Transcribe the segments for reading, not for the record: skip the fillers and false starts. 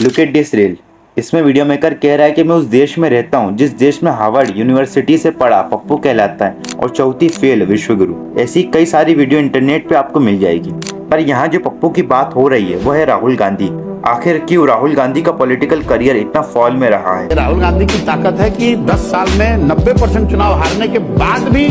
Look at this reel. इसमें video maker कह रहा है कि मैं उस देश में रहता हूँ जिस देश में हार्वर्ड यूनिवर्सिटी से पढ़ा पप्पू कहलाता है और चौथी फेल विश्वगुरु। ऐसी कई सारी वीडियो इंटरनेट पे आपको मिल जाएगी, पर यहाँ जो पप्पू की बात हो रही है वो है राहुल गांधी। आखिर क्यों राहुल गांधी का पॉलिटिकल करियर इतना फॉल में रहा है? राहुल गांधी की ताकत है कि 10 साल में 90% चुनाव हारने के बाद भी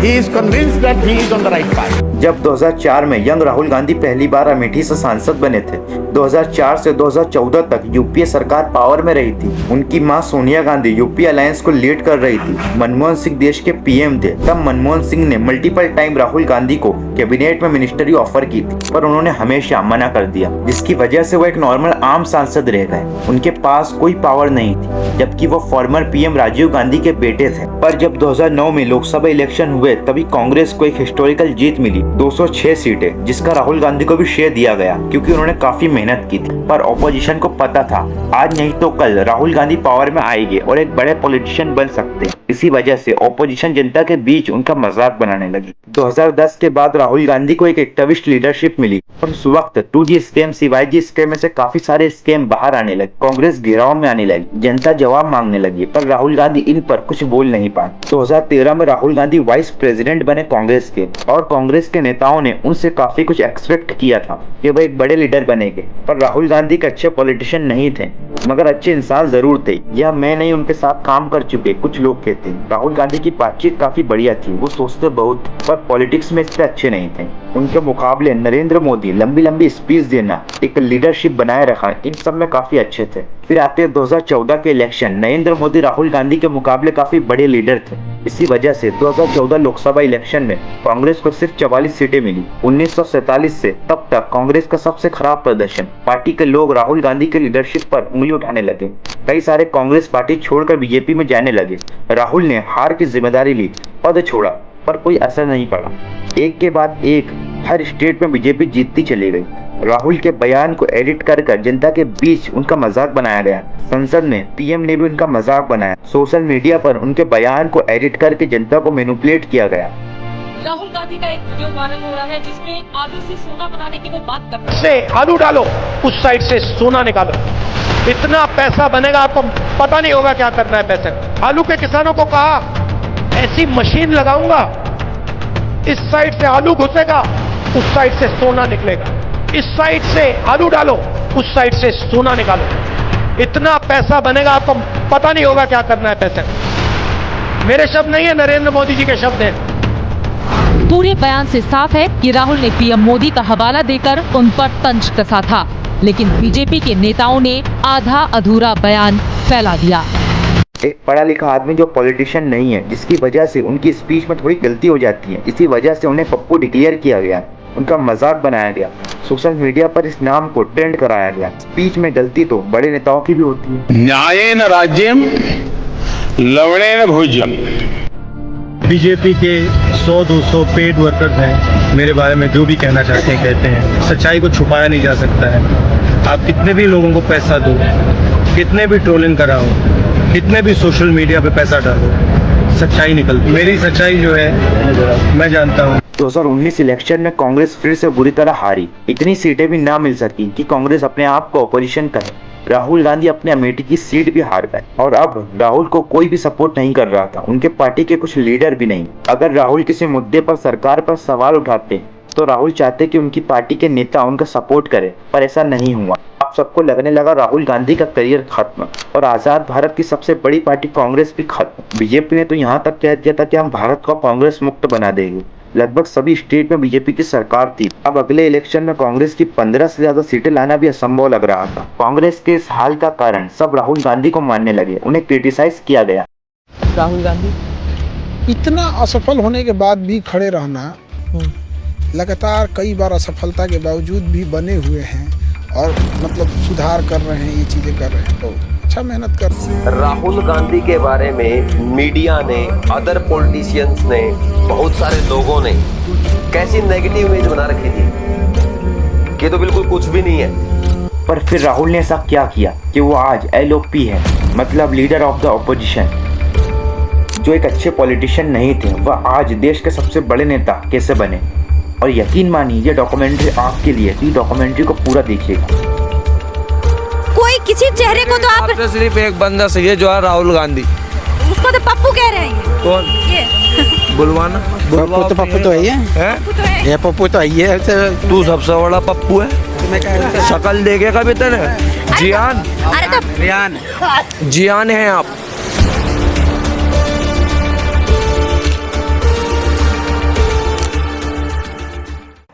he is convinced that he is on the right path। जब 2004 में यंग राहुल गांधी पहली बार अमेठी से सांसद बने थे, 2004 से 2014 तक यूपीए सरकार पावर में रही थी। उनकी मां सोनिया गांधी यूपीए अलायंस को लीड कर रही थी। मनमोहन सिंह देश के पीएम थे। तब मनमोहन सिंह ने मल्टीपल टाइम राहुल गांधी को कैबिनेट में मिनिस्ट्री ऑफर की थी, पर उन्होंने हमेशा मना कर दिया, जिसकी वजह से वो एक नॉर्मल आम सांसद रह गए। उनके पास कोई पावर नहीं थी, जबकि वो फॉर्मर पीएम राजीव गांधी के बेटे थे। पर जब 2009 में लोकसभा इलेक्शन हुए, तभी कांग्रेस को एक हिस्टोरिकल जीत मिली, 206 सीटें, जिसका राहुल गांधी को भी श्रेय दिया गया क्योंकि उन्होंने काफी मेहनत की थी। पर ऑपोजिशन को पता था आज नहीं तो कल राहुल गांधी पावर में आएंगे और एक बड़े पॉलिटिशियन बन सकते हैं। इसी वजह से ऑपोजिशन जनता के बीच उनका मजाक बनाने लगी। 2010 के बाद राहुल गांधी को एक एक्टिविस्ट लीडरशिप मिली और उस वक्त 2G स्कैम, CYG स्कैम में से काफी सारे स्कैम बाहर आने लगे। कांग्रेस घेराव में आने लगी, जनता जवाब मांगने लगी, पर राहुल गांधी इन पर कुछ बोल नहीं पाए। 2013 में राहुल गांधी वाइस प्रेसिडेंट बने कांग्रेस के, और कांग्रेस के नेताओं ने उनसे काफी कुछ एक्सपेक्ट किया था कि वह एक बड़े लीडर बनेंगे। पर राहुल गांधी के अच्छे पॉलिटिशियन नहीं थे, मगर अच्छे इंसान जरूर थे। यह मैं नहीं, उनके साथ काम कर चुके कुछ लोग कहते हैं। राहुल गांधी की बातचीत काफी बढ़िया थी, वो सोचते बहुत, पर पॉलिटिक्स में इतने अच्छे नहीं थे। उनके मुकाबले नरेंद्र मोदी लंबी लंबी स्पीच देना, एक लीडरशिप बनाए रखा, इन सब में काफी अच्छे थे। फिर आते 2014 के इलेक्शन, नरेंद्र मोदी राहुल गांधी के मुकाबले काफी बड़े लीडर थे। इसी वजह से 2014 लोकसभा इलेक्शन में कांग्रेस को सिर्फ 44 सीटें मिली। 1947 से तब तक कांग्रेस का सबसे खराब प्रदर्शन। पार्टी के लोग राहुल गांधी के लीडरशिप पर उंगली उठाने लगे। कई सारे कांग्रेस पार्टी छोड़कर बीजेपी में जाने लगे। राहुल ने हार की जिम्मेदारी ली, पद छोड़ा, पर कोई असर नहीं पड़ा। एक के बाद एक हर स्टेट में बीजेपी जीतती चली गई। राहुल के बयान को एडिट कर जनता के बीच उनका मजाक बनाया गया। संसद में पीएम ने भी उनका मजाक बनाया। सोशल मीडिया पर उनके बयान को एडिट करके जनता को मैनिपुलेट किया गया। राहुल गांधी का एक वीडियो वायरल हो रहा है जिसमें आलू से सोना बनाने की वो बात कर रहे हैं। से आलू डालो, उस साइड से सोना निकालो, इतना पैसा बनेगा आपको पता नहीं होगा क्या करना है पैसे। आलू के किसानों को कहा ऐसी मशीन लगाऊंगा, इस साइड से आलू घुसेगा, उस साइड से सोना निकलेगा। इस साइड से आलू डालो, उस साइड से सोना निकालो, इतना पैसा बनेगा आपको पता नहीं होगा क्या करना है पैसे। मेरे शब्द नहीं है, नरेंद्र मोदी जी के शब्द हैं। पूरे बयान से साफ है कि राहुल ने पीएम मोदी का हवाला देकर उन पर तंज कसा था, लेकिन बीजेपी के नेताओं ने आधा अधूरा बयान फैला दिया। एक पढ़ा लिखा आदमी जो पॉलिटिशियन नहीं है, जिसकी वजह से उनकी स्पीच में थोड़ी गलती हो जाती है, इसी वजह से उन्हें पप्पू डिक्लेयर किया गया, उनका मजाक बनाया गया, सोशल मीडिया पर इस नाम को ट्रेंड कराया गया। स्पीच में गलती तो बड़े नेताओं की भी होती है। न्यायेन राज्यम लवणेन भोज्यम। बीजेपी के 100-200 पेड वर्कर्स हैं, मेरे बारे में जो भी कहना चाहते हैं कहते हैं। सच्चाई को छुपाया नहीं जा सकता है। आप कितने भी लोगों को पैसा दो, कितने भी ट्रोलिंग कराओ, कितने भी सोशल मीडिया पे पैसा डालो, सच्चाई निकलती। मेरी सच्चाई जो है मैं जानता हूँ। 2019 इलेक्शन में कांग्रेस फिर से बुरी तरह हारी। इतनी सीटें भी ना मिल सकी कि कांग्रेस अपने आप को ऑपोजिशन कहे। राहुल गांधी अपने अमेठी की सीट भी हार गए और अब राहुल को कोई भी सपोर्ट नहीं कर रहा था, उनके पार्टी के कुछ लीडर भी नहीं। अगर राहुल किसी मुद्दे पर सरकार पर सवाल उठाते तो राहुल चाहते कि उनकी पार्टी के नेता उनका सपोर्ट करें, पर ऐसा नहीं हुआ। अब सबको लगने लगा राहुल गांधी का करियर खत्म और आजाद भारत की सबसे बड़ी पार्टी कांग्रेस भी खत्म। बीजेपी ने तो यहाँ तक कह दिया था कि हम भारत को कांग्रेस मुक्त बना देंगे। लगभग सभी स्टेट में बीजेपी की सरकार थी। अब अगले इलेक्शन में कांग्रेस की 15 से ज्यादा सीटें लाना भी असंभव लग रहा था। कांग्रेस के इस हाल का कारण सब राहुल गांधी को मानने लगे, उन्हें क्रिटिसाइज किया गया। राहुल गांधी इतना असफल होने के बाद भी खड़े रहना, लगातार कई बार असफलता के बावजूद भी बने हुए हैं और मतलब सुधार कर रहे हैं, ये चीजें कर रहे हैं, तो अच्छा मेहनत कर रहे हैं। राहुल गांधी के बारे में मीडिया ने, अदर पॉलिटिशियंस ने, बहुत सारे लोगों ने कैसी नेगेटिव इमेज बना रखी थी कि तो बिल्कुल कुछ भी नहीं है। पर फिर राहुल ने ऐसा क्या किया कि वो आज LOP है, मतलब लीडर ऑफ द ऑपोजिशन। जो एक अच्छे पॉलिटिशियन नहीं थे, वह आज देश के सबसे बड़े नेता कैसे बने। और यकीन मानिए ये डॉक्यूमेंट्री आपके लिए, तो डॉक्यूमेंट्री को पूरा देखिएगा। कोई किसी चेहरे को तो आप आपसे सिर्फ एक बंदा सही है जो है राहुल गांधी। उसको तो पप्पू कह रहे हैं कौन? ये बुलवाना पप्पू तो है पप्पू तो है। ये पप्पू तो है तू सबसे बड़ा पप्पू है। शकल देखे कभी तेने? जियान अरे तो जियान है आप।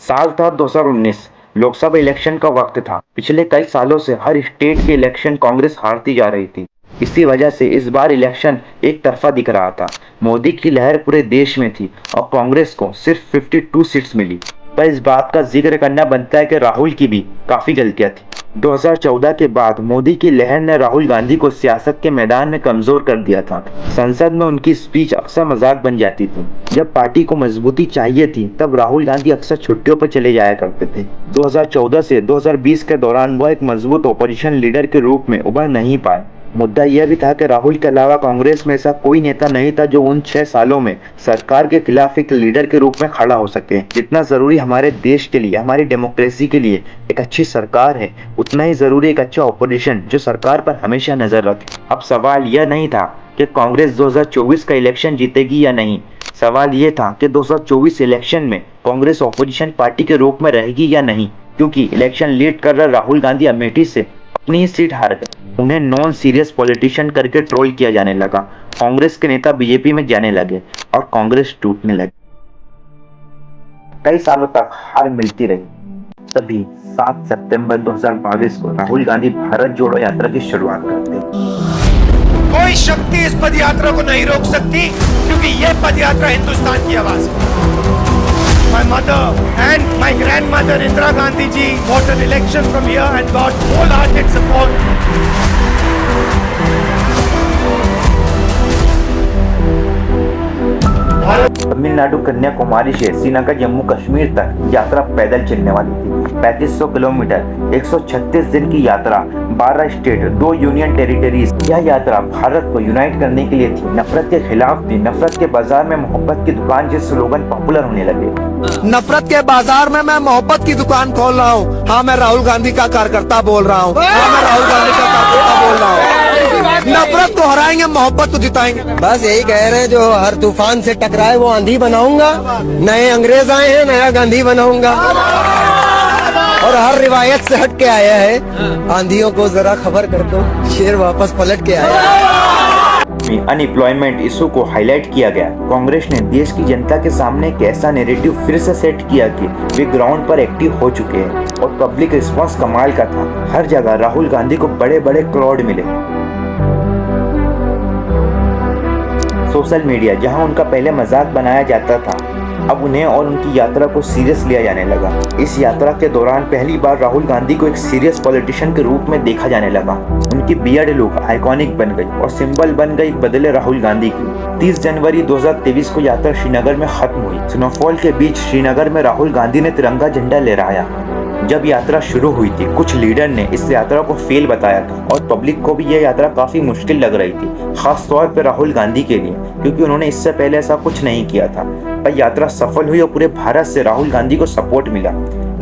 साल था 2019। लोकसभा इलेक्शन का वक्त था। पिछले कई सालों से हर स्टेट के इलेक्शन कांग्रेस हारती जा रही थी। इसी वजह से इस बार इलेक्शन एक तरफा दिख रहा था। मोदी की लहर पूरे देश में थी और कांग्रेस को सिर्फ 52 सीट्स मिली। पर इस बात का जिक्र करना बनता है कि राहुल की भी काफी गलतियां थी। 2014 के बाद मोदी की लहर ने राहुल गांधी को सियासत के मैदान में कमजोर कर दिया था। संसद में उनकी स्पीच अक्सर मजाक बन जाती थी। जब पार्टी को मजबूती चाहिए थी तब राहुल गांधी अक्सर छुट्टियों पर चले जाया करते थे। 2014 से 2020 के दौरान वह एक मजबूत ऑपोजिशन लीडर के रूप में उभर नहीं पाए। मुद्दा यह भी था कि राहुल के अलावा कांग्रेस में ऐसा कोई नेता नहीं था जो उन 6 सालों में सरकार के खिलाफ एक लीडर के रूप में खड़ा हो सके। जितना जरूरी हमारे देश के लिए, हमारी डेमोक्रेसी के लिए एक अच्छी सरकार है, उतना ही जरूरी एक अच्छा ऑपोजिशन जो सरकार पर हमेशा नजर रखे। अब सवाल यह नहीं था कि कांग्रेस 2024 का इलेक्शन जीतेगी या नहीं। सवाल यह था कि 2024 इलेक्शन में कांग्रेस ऑपोजिशन पार्टी के रूप में रहेगी या नहीं, क्योंकि इलेक्शन लीड कर रहे राहुल गांधी अमेठी से अपनी ही सीट हार गए। उन्हें नॉन सीरियस पॉलिटिशियन करके ट्रोल किया जाने लगा। कांग्रेस के नेता बीजेपी में जाने लगे और कांग्रेस टूटने लगी। कई सालों तक हार मिलती रही। तभी 7 सितंबर 2022 को राहुल गांधी भारत जोड़ो यात्रा की शुरुआत करते। कोई शक्ति इस पद यात्रा को नहीं रोक सकती, क्योंकि ये पद यात्रा हिंदुस्तान की आवाज है। My mother and my grandmother Indira Gandhi ji fought an election from here and got wholehearted support. Tamil Nadu Kanyakumari से श्रीनगर जम्मू कश्मीर तक यात्रा पैदल चलने वाली थी। 3500 किलोमीटर, 136 दिन की यात्रा, 12 स्टेट, 2 यूनियन टेरिटरीज। यह यात्रा भारत को यूनाइट करने के लिए थी, नफरत के खिलाफ थी। नफरत के बाजार में मोहब्बत की दुकान जैसे स्लोगन पॉपुलर होने लगे। नफरत के बाजार में मैं मोहब्बत की दुकान खोल रहा हूँ। हाँ, मैं राहुल गांधी का कार्यकर्ता बोल रहा हूँ। हाँ, मैं राहुल गांधी का कार्यकर्ता बोल रहा हूँ। नफरत को हराएंगे, मोहब्बत को जिताएंगे। बस यही कह रहे हैं, जो हर तूफान से टकराए वो आंधी बनाऊंगा। नए अंग्रेज आए हैं, नया गांधी बनाऊंगा। और हर रिवायत से हट के आया है। आंधियों को जरा खबर कर दो, शेर वापस पलट के आया है। अनएम्प्लॉयमेंट इशू को हाईलाइट किया गया। कांग्रेस ने देश की जनता के सामने एक ऐसा नैरेटिव फिर से सेट किया कि वे ग्राउंड पर एक्टिव हो चुके हैं और पब्लिक रिस्पांस कमाल का था। हर जगह राहुल गांधी को बड़े बड़े क्राउड मिले। सोशल मीडिया, जहां उनका पहले मजाक बनाया जाता था, अब उन्हें और उनकी यात्रा को सीरियस लिया जाने लगा। इस यात्रा के दौरान पहली बार राहुल गांधी को एक सीरियस पॉलिटिशियन के रूप में देखा जाने लगा। उनकी बियर्ड लुक आइकॉनिक बन गई और सिंबल बन गई बदले राहुल गांधी की। 30 जनवरी 2023 को यात्रा श्रीनगर में खत्म हुई। स्नोफॉल के बीच श्रीनगर में राहुल गांधी ने तिरंगा झंडा लहराया। जब यात्रा शुरू हुई थी, कुछ लीडर ने इस यात्रा को फेल बताया था और पब्लिक को भी यह यात्रा काफी मुश्किल लग रही थी, खास तौर पर राहुल गांधी के लिए, क्योंकि उन्होंने इससे पहले ऐसा कुछ नहीं किया था। पर यात्रा सफल हुई और पूरे भारत से राहुल गांधी को सपोर्ट मिला।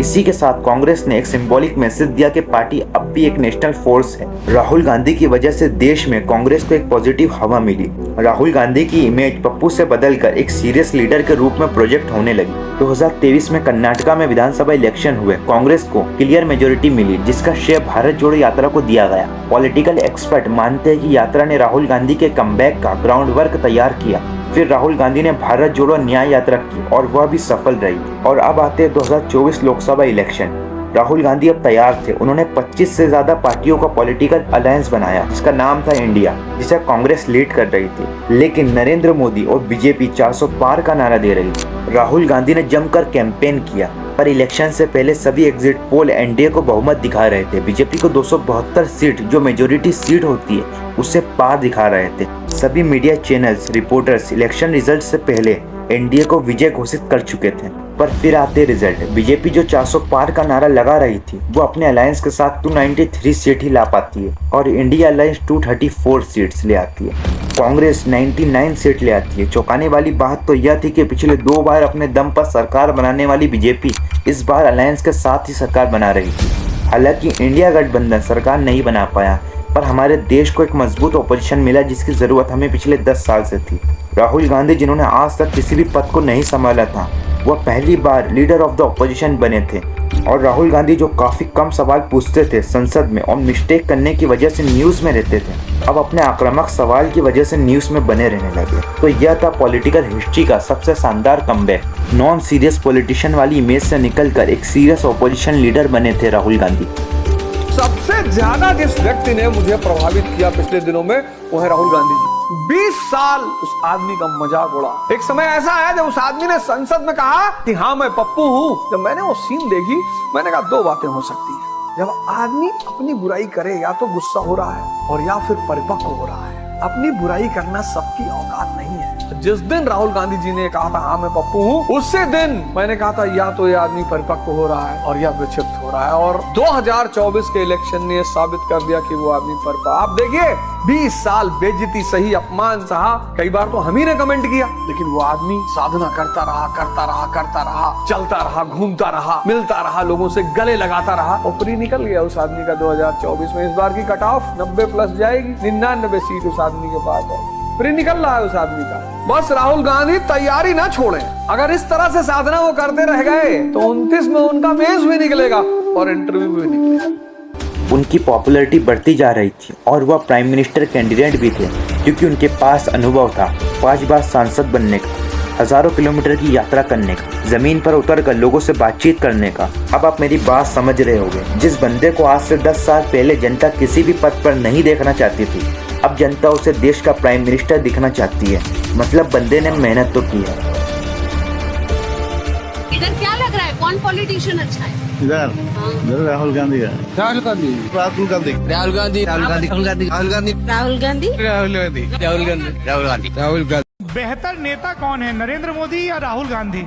इसी के साथ कांग्रेस ने एक सिंबॉलिक मैसेज दिया कि पार्टी अब भी एक नेशनल फोर्स है। राहुल गांधी की वजह से देश में कांग्रेस को एक पॉजिटिव हवा मिली। राहुल गांधी की इमेज पप्पू से बदलकर एक सीरियस लीडर के रूप में प्रोजेक्ट होने लगी। 2023 में कर्नाटका में विधानसभा इलेक्शन हुए। कांग्रेस को क्लियर मेजोरिटी मिली, जिसका श्रेय भारत जोड़ो यात्रा को दिया गया। पॉलिटिकल एक्सपर्ट मानते हैं कि यात्रा ने राहुल गांधी के कमबैक का ग्राउंड वर्क तैयार किया। फिर राहुल गांधी ने भारत जोड़ो न्याय यात्रा की और वह भी सफल रही। और अब आते हैं 2024 लोकसभा इलेक्शन। राहुल गांधी अब तैयार थे। उन्होंने 25 से ज्यादा पार्टियों का पॉलिटिकल अलायंस बनाया, जिसका नाम था इंडिया, जिसे कांग्रेस लीड कर रही थी। लेकिन नरेंद्र मोदी और बीजेपी 400 पार का नारा दे रही थी। राहुल गांधी ने जमकर कैंपेन किया, पर इलेक्शन से पहले सभी एग्जिट पोल एनडीए को बहुमत दिखा रहे थे। बीजेपी को 272 सीट, जो मेजोरिटी सीट होती है, उससे पार दिखा रहे थे। सभी media channels, reporters election result से पहले एनडीए को विजय घोषित कर चुके थे। पर फिर आते रिजल्ट। बीजेपी जो 400 पार का नारा लगा रही थी, वो अपने अलायंस के साथ 293 सीट ही ला पाती है और इंडिया अलायंस 234 सीट्स ले आती है। कांग्रेस 99 सीट ले आती है। चौंकाने वाली बात तो यह थी कि पिछले 2 बार अपने दम पर सरकार बनाने वाली बीजेपी इस बार अलायंस के साथ ही सरकार बना रही थी। हालांकि इंडिया गठबंधन सरकार नहीं बना पाया, पर हमारे देश को एक मजबूत ऑपोजिशन मिला जिसकी ज़रूरत हमें पिछले 10 साल से थी। राहुल गांधी जिन्होंने आज तक किसी भी पद को नहीं संभाला था, वह पहली बार लीडर ऑफ द ऑपोजिशन बने थे। और राहुल गांधी जो काफ़ी कम सवाल पूछते थे संसद में और मिस्टेक करने की वजह से न्यूज़ में रहते थे, अब अपने आक्रामक सवाल की वजह से न्यूज़ में बने रहने लगे। तो यह था पॉलिटिकल हिस्ट्री का सबसे शानदार कमबैक। नॉन सीरियस पॉलिटिशियन वाली इमेज से निकलकर एक सीरियस ऑपोजिशन लीडर बने थे राहुल गांधी। सबसे ज्यादा जिस व्यक्ति ने मुझे प्रभावित किया पिछले दिनों में वो है राहुल गांधी जी। 20 साल उस आदमी का मजाक उड़ा। एक समय ऐसा आया जब उस आदमी ने संसद में कहा कि हाँ मैं पप्पू हूँ। जब मैंने वो सीन देखी मैंने कहा दो बातें हो सकती है, जब आदमी अपनी बुराई करे या तो गुस्सा हो रहा है और या फिर परिपक्व हो रहा है। अपनी बुराई करना सबकी औकात नहीं है। जिस दिन राहुल गांधी जी ने कहा था हाँ मैं पप्पू हूँ, उसी दिन मैंने कहा था या तो ये आदमी परिपक्व हो रहा है और या विक्षिप्त हो रहा है। और 2024 के इलेक्शन ने साबित कर दिया कि वो आदमी परिपक्व। आप देखिए 20 साल बेइज्जती सही, अपमान सहा, कई बार तो हम ही ने कमेंट किया, लेकिन वो आदमी साधना करता रहा, चलता रहा, घूमता रहा, मिलता रहा, लोगों से गले लगाता रहा और फ्री निकल गया उस आदमी का 2024 में। इस बार की कट ऑफ 90+ जाएगी, 99 सीट उस आदमी के पास है, फ्री निकल रहा है उस आदमी का। बस राहुल गांधी तैयारी ना छोड़ें। अगर इस तरह से साधना वो करते रह गए तो 29 में उनका मेंस भी निकलेगा और इंटरव्यू भी निकलेगा। उनकी पॉपुलैरिटी बढ़ती जा रही थी और वह प्राइम मिनिस्टर कैंडिडेट भी थे क्योंकि उनके पास अनुभव था 5 बार सांसद बनने का, हजारों किलोमीटर की यात्रा करने का, जमीन पर उतरकर लोगों से बातचीत करने का। अब आप मेरी बात समझ रहे होंगे। जिस बंदे को आज से 10 साल पहले जनता किसी भी पद पर नहीं देखना चाहती थी, अब जनता उसे देश का प्राइम मिनिस्टर दिखना चाहती है। मतलब बंदे ने मेहनत तो की है। इधर क्या लग रहा है, कौन पॉलिटिशियन अच्छा है? इधर राहुल गांधी है। राहुल गांधी राहुल गांधी राहुल गांधी राहुल गांधी राहुल गांधी राहुल गांधी राहुल गांधी राहुल गांधी राहुल गांधी राहुल गांधी राहुल गांधी। बेहतर नेता कौन है, नरेंद्र मोदी या राहुल गांधी?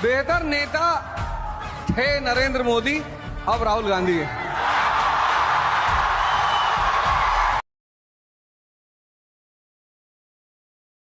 बेहतर नेता थे नरेंद्र मोदी, अब राहुल गांधी है।